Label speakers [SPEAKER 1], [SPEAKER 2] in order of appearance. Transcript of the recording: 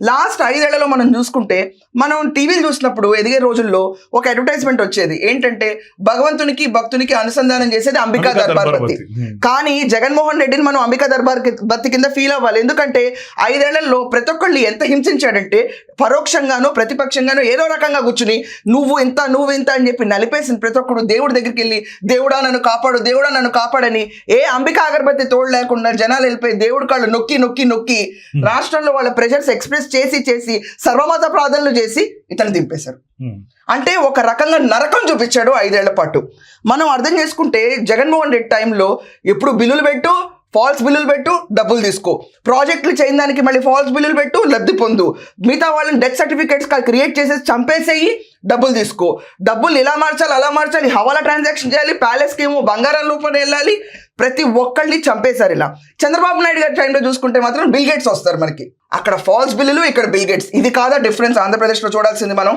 [SPEAKER 1] Last 5 ఏళ్లలో మనం చూసుకుంటే మనం టీవీలు చూసినప్పుడు ఎదిగే రోజుల్లో ఒక అడ్వర్టైజ్మెంట్ వచ్చేది ఏంటంటే భగవంతునికి భక్తునికి అనుసంధానం చేసేది అంబికా దర్బార్ బత్తి. కానీ జగన్మోహన్ రెడ్డిని మనం అంబికా దర్బార్ బత్తి కింద ఫీల్ అవ్వాలి. ఎందుకంటే 5 ఏళ్లలో ప్రతి ఒక్కళ్ళు ఎంత హింసించాడంటే పరోక్షంగానో ప్రతిపక్షంగానో ఏదో రకంగా కూర్చుని నువ్వు ఇంత అని చెప్పి నలిపేసిన ప్రతి ఒక్కడు దేవుడి దగ్గరికి వెళ్ళి దేవుడా నన్ను కాపాడు, దేవుడా నన్ను కాపాడని ఏ అంబికా అగరబత్తి తోడు లేకుండా జనాలు వెళ్ళిపోయి దేవుడి కాళ్ళు నొక్కి రాష్ట్రంలో వాళ్ళ ప్రెషర్స్ ఎక్స్ప్రెస్ చేసి సర్వమత ప్రార్థనలు చేసి ఇతను దింపేశారు. అంటే ఒక రకంగా నరకం చూపించాడు 5 ఏళ్ల పాటు. మనం అర్థం చేసుకుంటే జగన్మోహన్ రెడ్డి టైంలో ఎప్పుడు బిల్లులు పెట్టు, ఫాల్స్ బిల్లులు పెట్టు, డబ్బులు తీసుకో, ప్రాజెక్టులు చేయని దానికి మళ్ళీ ఫాల్స్ బిల్లులు పెట్టు, లబ్ధి పొందు, మిగతా వాళ్ళని డెత్ సర్టిఫికేట్స్ క్రియేట్ చేసేసి చంపేసేయి, డబ్బులు తీసుకో, డబ్బులు ఇలా మార్చాలి అలా మార్చాలి, హవాలా ట్రాన్సాక్షన్ చేయాలి, ప్యాలెస్కి ఏమో బంగారం రూపంలో వెళ్ళాలి, ప్రతి ఒక్కళ్ళని చంపేశారు. ఇలా చంద్రబాబు నాయుడు గారి టైంలో చూసుకుంటే మాత్రం బిల్ గేట్స్ వస్తారు మనకి. అక్కడ ఫాల్స్ బిల్లులు, ఇక్కడ బిల్ గేట్స్. ఇది కాదా డిఫరెన్స్ ఆంధ్రప్రదేశ్లో చూడాల్సింది మనం?